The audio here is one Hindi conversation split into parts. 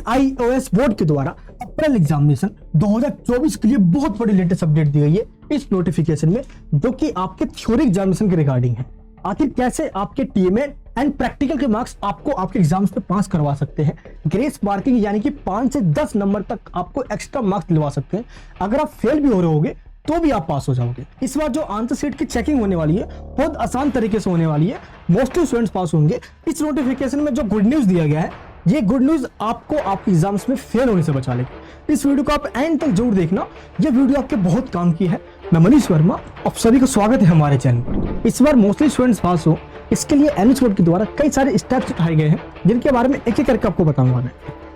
NIOS बोर्ड के द्वारा अप्रैल एग्जामिनेशन 2024 के लिए बहुत बड़ी लेटेस्ट अपडेट दी गई है इस नोटिफिकेशन में, जो कि आपके थ्योरी एग्जामिनेशन के रिगार्डिंग है। आखिर कैसे आपके टीएमए एंड प्रैक्टिकल के मार्क्स आपको आपके एग्जाम्स में पास करवा सकते हैं। ग्रेस मार्किंग यानी कि 5 से 10 नंबर तक आपको एक्स्ट्रा मार्क्स दिलवा सकते हैं। अगर आप फेल भी हो रहे होगे तो भी आप पास हो जाओगे। इस बार जो आंसर शीट की चेकिंग होने वाली है बहुत आसान तरीके से होने वाली है। मोस्टली स्टूडेंट्स पास होंगे। इस नोटिफिकेशन में जो गुड न्यूज दिया गया है, ये गुड न्यूज आपको आपके एग्जाम्स में फेल होने से बचा लेगी। इस वीडियो को आप एंड तक जरूर देखना, ये वीडियो आपके बहुत काम की है। मैं मनीष वर्मा, आप सभी का स्वागत है हमारे चैनल पर। इस बार मोस्टली स्टूडेंट्स पास हो, इसके लिए NIOS बोर्ड के द्वारा कई सारे स्टेप्स उठाए गए हैं, जिनके बारे में एक एक करके आपको बताऊंगा मैं।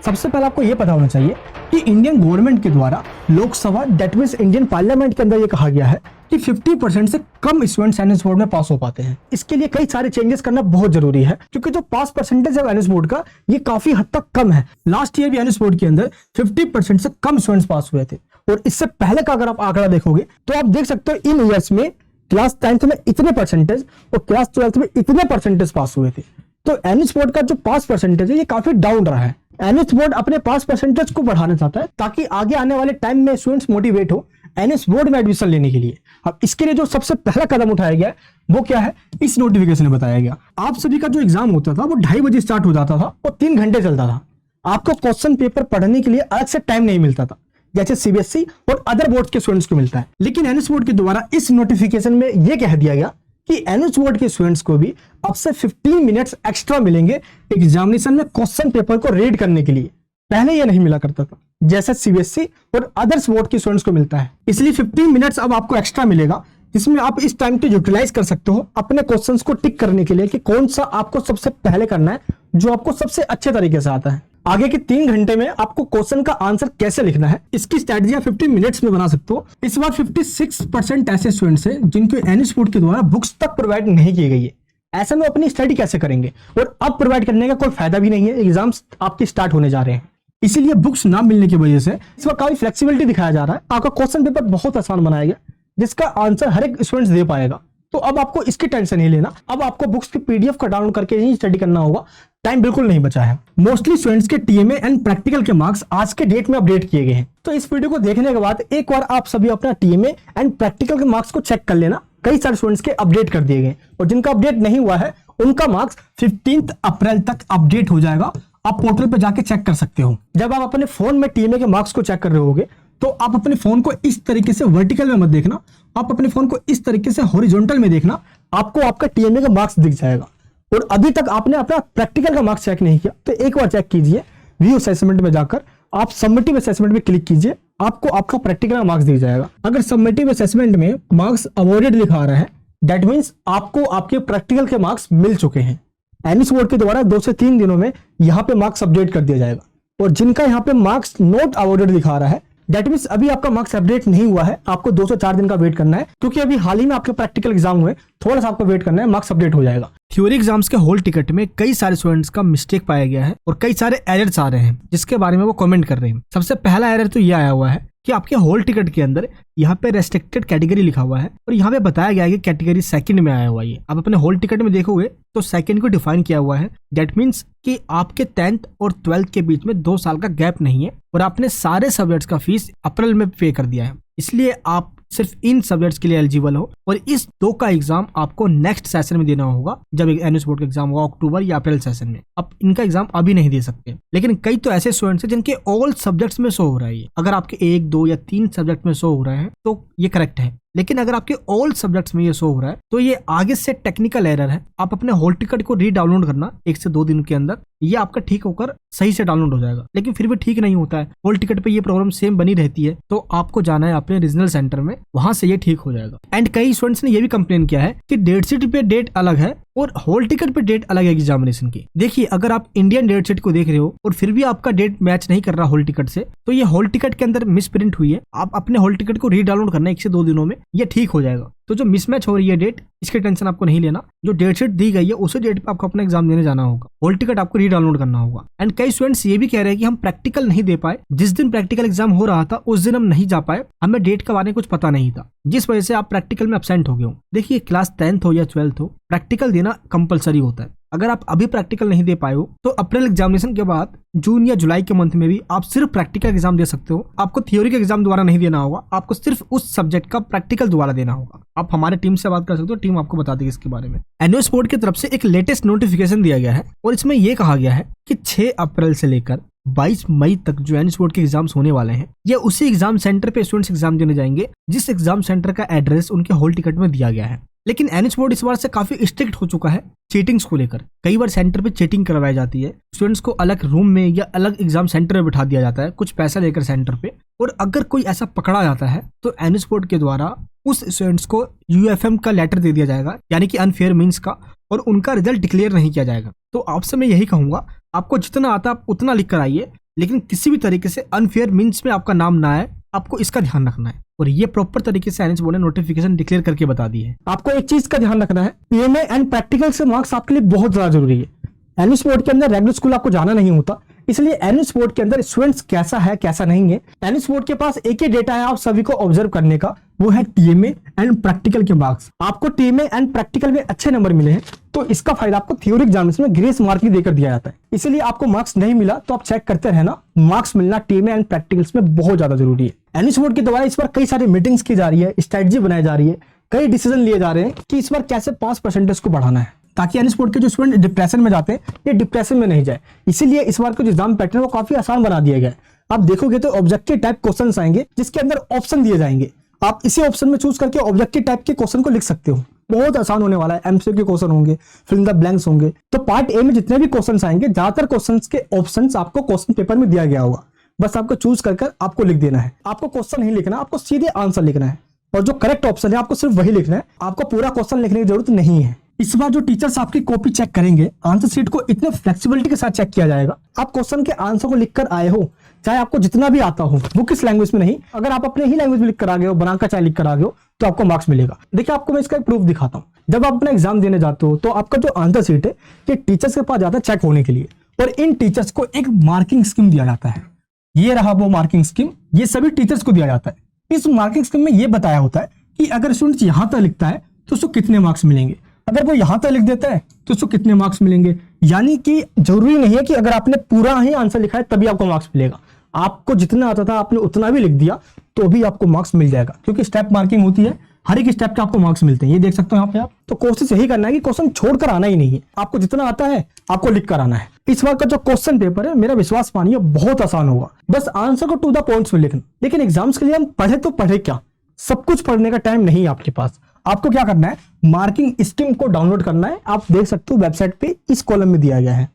सबसे पहले आपको यह पता होना चाहिए कि इंडियन गवर्नमेंट के द्वारा Lok Sabha that means Indian parliament के अंदर यह कहा गया है कि 50% से कम स्टूडेंट्स NIOS बोर्ड में पास हो पाते हैं। इसके लिए कई सारे चेंजेस करना बहुत जरूरी है, क्योंकि जो पास परसेंटेज है NIOS बोर्ड का ये काफी हद तक कम है। लास्ट ईयर भी NIOS बोर्ड के अंदर 50% से कम स्टूडेंट्स पास हुए थे, और इससे पहले का अगर आप आंकड़ा देखोगे तो आप देख सकते हो इन ईयर्स में क्लास 10th में इतने परसेंटेज और क्लास 12th में इतने परसेंटेज पास हुए थे। तो NIOS बोर्ड का जो पास परसेंटेज है ये काफी डाउन रहा है। NIOS बोर्ड अपने पास परसेंटेज को बढ़ाना चाहता है ताकि आगे आने वाले टाइम में स्टूडेंट्स मोटिवेट हो NIOS बोर्ड में एडमिशन लेने के लिए। अब इसके लिए जो सबसे पहला कदम उठाया गया है वो क्या है, इस नोटिफिकेशन में बताया गया। आप सभी का जो एग्जाम होता था वो 2:30 बजे स्टार्ट हो जाता था और 3 घंटे चलता था। आपको क्वेश्चन पेपर पढ़ने के लिए अलग से टाइम नहीं मिलता था, जैसे CBSE और अदर बोर्ड के स्टूडेंट्स को मिलता है। लेकिन NIOS बोर्ड के द्वारा इस नोटिफिकेशन में यह कह दिया गया कि NIOS बोर्ड के स्टूडेंट्स को भी अब से 15 मिनट्स एक्स्ट्रा मिलेंगे एग्जामिनेशन में क्वेश्चन पेपर को रीड करने के लिए। पहले यह नहीं मिला करता था, जैसे CBSE और अदर्स बोर्ड के स्टूडेंट्स को मिलता है। इसलिए 15 मिनट्स अब आपको एक्स्ट्रा मिलेगा, जिसमें आप इस टाइम को यूटिलाइज कर सकते हो अपने क्वेश्चंस को टिक करने के लिए कि कौन सा आपको सबसे पहले करना है, जो आपको सबसे अच्छे तरीके से आता है। आगे के 3 घंटे में आपको क्वेश्चन का आंसर कैसे लिखना है, इसकी स्ट्रेटजी आप 15 मिनट्स में बना सकते हो। इस बार 56% ऐसे स्टूडेंट्स हैं जिनको NIOS बोर्ड के द्वारा बुक्स तक प्रोवाइड नहीं की गई है। ऐसे में अपनी स्टडी कैसे करेंगे, और अब प्रोवाइड करने का कोई फायदा भी नहीं है, एग्जाम्स आपके स्टार्ट होने जा रहे हैं। इसीलिए बुक्स ना मिलने की वजह से इस बार काफी फ्लेक्सिबिलिटी दिखाया जा रहा है। आपका क्वेश्चन पेपर बहुत आसान बनाया गया, जिसका आंसर हर एक स्टूडेंट दे पाएगा। तो अब आपको इसकी टेंशन नहीं लेना, अब आपको बुक्स की PDF का डाउनलोड करके ही स्टडी करना होगा। टाइम बिल्कुल नहीं बचा है। मोस्टली स्टूडेंट्स के टीएमए एंड प्रैक्टिकल के मार्क्स आज के डेट में अपडेट किए गए हैं। तो इस वीडियो को देखने के बाद एक बार आप सभी अपना टीएमए एंड प्रैक्टिकल के मार्क्स को चेक कर लेना। कई सारे स्टूडेंट्स के अपडेट कर दिए गए, और जिनका अपडेट नहीं हुआ है उनका मार्क्स 15 अप्रैल तक अपडेट हो जाएगा। आप पोर्टल पर जाके चेक कर सकते हो। जब आप अपने फोन में टीएमए के मार्क्स को चेक कर रहे होगे तो आप अपने फोन को इस तरीके से वर्टिकल में मत देखना, आप अपने फोन को इस तरीके से हॉरिजॉन्टल में देखना। आपको आपका टीएमए का मार्क्स दिख जाएगा। और अभी तक आपने अपना प्रैक्टिकल का मार्क्स चेक नहीं किया तो एक बार चेक कीजिए। व्यू असेसमेंट में जाकर आप सबमिटिव असेसमेंट में क्लिक कीजिए, आपको आपका प्रैक्टिकल का मार्क्स दिख जाएगा। अगर सबमिटिव असेसमेंट में मार्क्स अवॉर्डेड लिखा रहा है, दैट मींस आपको आपके प्रैक्टिकल के मार्क्स मिल चुके हैं। NIOS बोर्ड के द्वारा 2 से 3 दिनों में यहाँ पे मार्क्स अपडेट कर दिया जाएगा। और जिनका यहाँ पे मार्क्स नॉट अवॉर्डेड दिखा रहा है, दैट मींस अभी आपका मार्क्स अपडेट नहीं हुआ है, आपको 2 से 4 दिन का वेट करना है, क्योंकि अभी हाल ही में आपके प्रैक्टिकल एग्जाम हुए। थोड़ा सा आपको वेट करना है, मार्क्स अपडेट हो जाएगा। थ्योरी एग्जाम्स के हॉल टिकट में कई सारे स्टूडेंट्स का मिस्टेक पाया गया है और कई सारे एरर्स आ रहे हैं, जिसके बारे में वो कमेंट कर रहे हैं। सबसे पहला एरर तो ये आया हुआ है कि आपके हॉल टिकट के अंदर यहाँ पे रेस्ट्रिक्टेड कैटेगरी लिखा हुआ है, और यहाँ पे बताया गया है कि कैटेगरी सेकंड में आया हुआ है। आप अपने हॉल टिकट में देखोगे तो सेकंड को डिफाइन किया हुआ है। दैट मीन्स कि आपके 10th और 12th के बीच में 2 साल का गैप नहीं है, और आपने सारे सब्जेक्ट्स का फीस अप्रैल में पे कर दिया है। इसलिए आप सिर्फ इन सब्जेक्ट्स के लिए एलिजिबल हो, और इस 2 का एग्जाम आपको नेक्स्ट सेशन में देना होगा, जब NIOS बोर्ड का एग्जाम होगा अक्टूबर या अप्रैल सेशन में। अब इनका एग्जाम अभी नहीं दे सकते। लेकिन कई तो ऐसे स्टूडेंट्स हैं जिनके ऑल सब्जेक्ट्स में शो हो रहा है। अगर आपके 1, 2 या 3 सब्जेक्ट में शो हो रहा है तो ये करेक्ट है, लेकिन अगर आपके ऑल सब्जेक्ट्स में ये शो हो रहा है तो ये आगे से टेक्निकल एरर है। आप अपने हॉल टिकट को रीडाउनलोड करना 1 से 2 दिन के अंदर, ये आपका ठीक होकर सही से डाउनलोड हो जाएगा। लेकिन फिर भी ठीक नहीं होता है, हॉल टिकट पे ये प्रॉब्लम सेम बनी रहती है, तो आपको जाना है अपने रीजनल सेंटर में, वहां से ये ठीक हो जाएगा। एंड कई स्टूडेंट्स ने ये भी कंप्लेन किया है कि डेट शीट पे डेट अलग है और हॉल टिकट पे डेट अलग है एग्जामिनेशन की। देखिए, अगर आप इंडियन डेट शीट को देख रहे हो और फिर भी आपका डेट मैच नहीं कर रहा हॉल टिकट से, तो ये हॉल टिकट के अंदर मिस प्रिंट हुई है। आप अपने हॉल टिकट को रीडाउनलोड करना 1 से 2 दिनों में, ये ठीक हो जाएगा। तो जो मिसमैच हो रही है डेट, इसकी टेंशन आपको नहीं लेना। जो डेट शीट दी गई है उसी डेट पे आपको अपना एग्जाम देने जाना होगा, हॉल टिकट आपको रीडाउनलोड करना होगा। एंड कई स्टूडेंट्स ये भी कह रहे हैं कि हम प्रैक्टिकल नहीं दे पाए, जिस दिन प्रैक्टिकल एग्जाम हो रहा था उस दिन हम नहीं जा पाए, हमें डेट का बारे में कुछ पता नहीं था, जिस वजह से आप प्रैक्टिकल में एब्सेंट हो गए हो। देखिए, क्लास 10th हो या 12th हो, प्रैक्टिकल देना कंपलसरी होता है। अगर आप अभी प्रैक्टिकल नहीं दे पाए हो तो अप्रैल एग्जामिनेशन के बाद जून या जुलाई के मंथ में भी आप सिर्फ प्रैक्टिकल एग्जाम दे सकते हो। आपको थ्योरी का एग्जाम दोबारा नहीं देना होगा, आपको सिर्फ उस सब्जेक्ट का प्रैक्टिकल दोबारा देना होगा। आप हमारे टीम से बात कर सकते हो, टीम आपको बता देगी इसके बारे में। एनुअल बोर्ड की तरफ से एक लेटेस्ट नोटिफिकेशन दिया गया है और इसमें यह कहा गया है कि 6 अप्रैल से लेकर 22 मई तक जो एनुअल बोर्ड के एग्जाम्स होने वाले हैं, ये उसी एग्जाम सेंटर पे स्टूडेंट्स एग्जाम देने जाएंगे जिस एग्जाम सेंटर का एड्रेस उनके हॉल टिकट में दिया गया है। लेकिन एनुअल बोर्ड इस बार से काफी स्ट्रिक्ट हो चुका है चीटिंग्स को लेकर। कई बार सेंटर पे चीटिंग करवाई जाती है, स्टूडेंट्स को अलग रूम में या अलग एग्जाम सेंटर में बिठा दिया जाता है कुछ पैसा लेकर सेंटर पे, और अगर कोई ऐसा पकड़ा जाता है तो एनुअल बोर्ड के द्वारा उस स्टूडेंट्स को यूएफएम का लेटर दे दिया जाएगा, यानी कि अनफेयर मीन्स का, और उनका रिजल्ट डिक्लेयर नहीं किया जाएगा। तो आपसे मैं यही कहूंगा, आपको जितना आता है आप उतना लिख कर आइए, लेकिन किसी भी तरीके से अनफेयर मीन्स में आपका नाम ना आए, आपको इसका ध्यान रखना है। और ये प्रॉपर तरीके से एनुअल बोर्ड ने नोटिफिकेशन डिक्लेयर करके बता दी है। आपको एक चीज का ध्यान रखना है, पीएमए एंड प्रैक्टिकल से मार्क्स आपके लिए बहुत ज्यादा जरूरी है। एनुअल बोर्ड के अंदर रेगुलर स्कूल आपको जाना नहीं होता, इसलिए एनुअल बोर्ड के अंदर स्टूडेंट्स कैसा है कैसा नहीं है, एनुअल बोर्ड के पास एक ही डेटा है आप सभी को ऑब्जर्व करने का, वो है टीएमए एंड प्रैक्टिकल के मार्क्स। आपको टीएमए एंड प्रैक्टिकल में अच्छे नंबर मिले हैं तो इसका फायदा आपको थ्योरी एग्जामिनेशन में ग्रेस मार्किंग देकर दिया जाता है। इसलिए आपको मार्क्स नहीं मिला तो आप चेक करते रहना, मार्क्स मिलना टीएमए एंड प्रैक्टिकल्स में बहुत ज्यादा जरूरी है। एनुअल बोर्ड के द्वारा इस बार कई सारी मीटिंग्स की जा रही है, स्ट्रेटजी बनाई जा रही है, कई डिसीजन लिए जा रहे हैं कि इस बार कैसे 5% को बढ़ाना है, ताकि एनुअल बोर्ड के जो स्टूडेंट डिप्रेशन में जाते हैं ये डिप्रेशन में नहीं जाए। इसीलिए इस बार का जो एग्जाम पैटर्न वो काफी आसान बना दिया गया है। आप देखोगे तो ऑब्जेक्टिव टाइप क्वेश्चंस आएंगे जिसके अंदर ऑप्शन दिए जाएंगे, आप इसी ऑप्शन में चूज करके ऑब्जेक्टिव टाइप के क्वेश्चन को लिख सकते हो। बहुत आसान होने वाला है, एमसीक्यू के क्वेश्चन होंगे, फिल इन द ब्लैंक्स होंगे। तो पार्ट ए में जितने भी क्वेश्चंस आएंगे, ज्यादातर क्वेश्चंस के ऑप्शंस आपको क्वेश्चन पेपर में दिया गया होगा, बस आपको चूज कर आपको लिख देना है। आपको क्वेश्चन नहीं लिखना, आपको सीधे आंसर लिखना है, और जो करेक्ट ऑप्शन है आपको सिर्फ वही लिखना है, आपको पूरा क्वेश्चन लिखने की जरूरत नहीं है। इस बार जो टीचर्स आपकी कॉपी चेक करेंगे, आंसर शीट को इतने फ्लेक्सिबिलिटी के साथ चेक किया जाएगा। आप क्वेश्चन के आंसर को लिखकर आए हो, चाहे आपको जितना भी आता हो, वो किस लैंग्वेज में नहीं, अगर आप अपने ही लैंग्वेज में लिख कर आ गए हो, बनाकर चाहे लिख कर आ गए हो, तो आपको मार्क्स मिलेगा। देखिए आपको मैं इसका एक प्रूफ दिखाता हूँ। जब आप अपना एग्जाम देने जाते हो तो आपका जो आंसर शीट है ये टीचर्स के पास जाता है चेक होने के लिए, और इन टीचर्स को एक मार्किंग स्कीम दिया जाता है। ये रहा वो मार्किंग स्कीम, ये सभी टीचर्स को दिया जाता है। इस मार्किंग स्कीम में ये बताया होता है कि अगर स्टूडेंट यहां तक लिखता है तो उसको कितने मार्क्स मिलेंगे, अगर वो यहां तक लिख देता है तो उसको कितने मार्क्स मिलेंगे। यानी कि जरूरी नहीं है कि अगर आपने पूरा ही आंसर लिखा है तभी आपको मार्क्स मिलेगा, आपको जितना आता था आपने उतना भी लिख दिया तो भी आपको मार्क्स मिल जाएगा, क्योंकि स्टेप मार्किंग होती है, हर एक स्टेप के आपको मार्क्स मिलते हैं। ये देख सकते हो यहाँ पे आप। तो कोशिश यही करना है कि क्वेश्चन छोड़कर आना ही नहीं है, आपको जितना आता है आपको लिख कर आना है। इस बार का जो क्वेश्चन पेपर है, मेरा विश्वास मानिए बहुत आसान होगा, बस आंसर को टू द पॉइंट्स में लिखना। लेकिन एग्जाम्स के लिए हम पढ़े तो पढ़े क्या, सब कुछ पढ़ने का टाइम नहीं है आपके पास। आपको क्या करना है, मार्किंग स्कीम को डाउनलोड करना है। आप देख सकते हो वेबसाइट पे इस कॉलम में दिया गया है।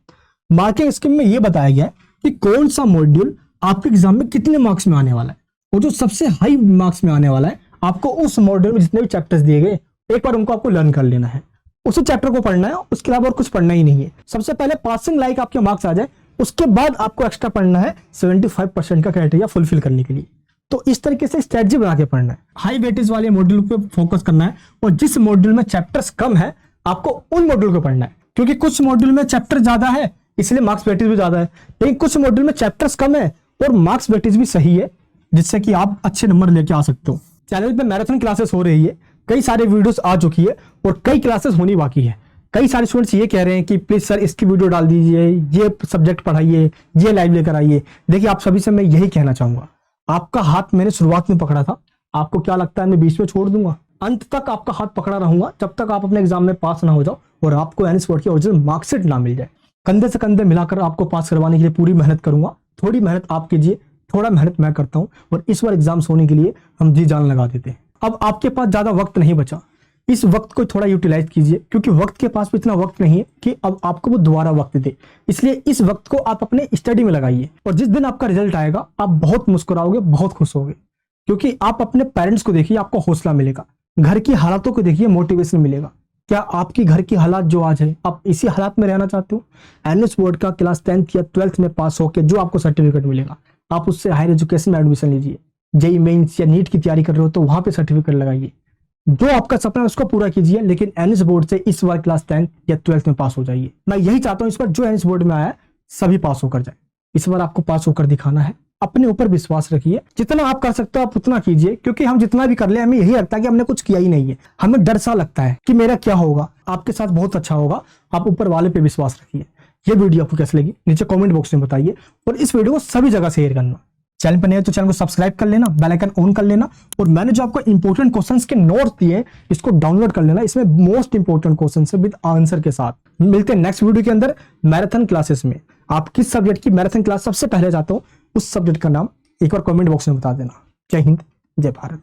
मार्किंग स्कीम में यह बताया गया है कि कौन सा मॉड्यूल आपके एग्जाम में कितने मार्क्स में आने वाला है, और जो सबसे हाई मार्क्स में आने वाला है आपको उस मॉड्यूल में जितने भी चैप्टर्स दिए गए एक बार उनको आपको लर्न कर लेना है, उसी चैप्टर को पढ़ना है, उसके अलावा और कुछ पढ़ना ही नहीं है। सबसे पहले पासिंग लाइक आपके मार्क्स आ जाए, उसके बाद आपको एक्स्ट्रा पढ़ना है 75% का क्राइटेरिया फुलफिल करने के लिए। तो इस तरीके से स्ट्रेटजी बना के पढ़ना है। हाई वेटेज वाले मॉड्यूल पे फोकस करना है, और जिस मॉड्यूल में चैप्टर्स कम है आपको उन मॉड्यूल को पढ़ना है, क्योंकि कुछ मॉड्यूल में चैप्टर ज्यादा है इसलिए मार्क्स वेटेज भी ज्यादा है, लेकिन कुछ मॉड्यूल में चैप्टर्स कम है और मार्क्स वेटेज भी सही है, जिससे कि आप अच्छे नंबर लेके आ सकते हो। चैनल पे मैराथन क्लासेस हो रही है, कई सारे वीडियोस आ चुकी है और कई क्लासेस होनी बाकी है। कई सारे स्टूडेंट्स ये कह रहे हैं कि प्लीज सर इसकी वीडियो डाल दीजिए, ये सब्जेक्ट पढ़ाइए, ये लाइव लेकर आइए। देखिए आप सभी से मैं यही कहना चाहूंगा, आपका हाथ मैंने शुरुआत में पकड़ा था, आपको क्या लगता है मैं बीच में छोड़ दूंगा? अंत तक आपका हाथ पकड़ा रहूंगा जब तक आप अपने एग्जाम में पास ना हो जाओ और आपको एनुअल बोर्ड की ओरिजिनल मार्कशीट ना मिल जाए। कंधे से कंधे मिलाकर आपको पास करवाने के लिए पूरी मेहनत करूंगा। थोड़ी मेहनत आप कीजिए, थोड़ा मेहनत मैं करता हूं, और इस बार एग्जाम्स होने के लिए हम जी जान लगा देते हैं। अब आपके पास ज्यादा वक्त नहीं बचा, इस वक्त को थोड़ा यूटिलाइज कीजिए, क्योंकि वक्त के पास भी इतना वक्त नहीं है कि अब आपको वो दोबारा वक्त दे। इसलिए इस वक्त को आप अपने स्टडी में लगाइए, और जिस दिन आपका रिजल्ट आएगा आप बहुत मुस्कुराओगे, बहुत खुश होगे, क्योंकि आप अपने पेरेंट्स को देखिए, आपको हौसला मिलेगा। घर की हालातों को देखिए, मोटिवेशन मिलेगा। क्या आपकी घर की हालात जो आज है आप इसी हालात में रहना चाहते हो? एनुअल बोर्ड का क्लास 10th या 12th में पास होकर जो आपको सर्टिफिकेट मिलेगा, आप उससे हायर एजुकेशन में एडमिशन लीजिए। जेईई मेंस या नीट की तैयारी कर रहे हो तो वहां पे सर्टिफिकेट लगाइए। जो आपका सपना है उसको पूरा कीजिए, लेकिन एनुअल बोर्ड से इस बार क्लास 10th या 12th में पास हो जाइए। मैं यही चाहता हूँ इस बार जो एनुअल बोर्ड में आया सभी पास होकर जाए। इस बार आपको पास होकर दिखाना है, अपने ऊपर विश्वास रखिए, जितना आप कर सकते हो आप उतना कीजिए, क्योंकि हम जितना भी कर ले हमें यही लगता है कि हमने कुछ किया ही नहीं है, हमें डर सा लगता है कि मेरा क्या होगा। आपके साथ बहुत अच्छा होगा, आप ऊपर वाले पे विश्वास रखिए। ये वीडियो आपको कैसी लगी नीचे कमेंट बॉक्स में बताइए, और इस वीडियो को सभी जगह शेयर करना। चैनल पर नए हो तो चैनल को सब्सक्राइब कर लेना, बेल आइकन ऑन कर लेना, और मैंने जो आपको इंपॉर्टेंट क्वेश्चंस के नोट्स दिए हैं इसको डाउनलोड कर लेना। इसमें मोस्ट इंपॉर्टेंट क्वेश्चंस है विद आंसर के साथ। मिलते हैं नेक्स्ट वीडियो के अंदर मैराथन क्लासेस में। आप किस सब्जेक्ट की मैराथन क्लास सबसे पहले जाते हो उस सब्जेक्ट का नाम एक बार कमेंट बॉक्स में बता देना। जय हिंद, जय भारत।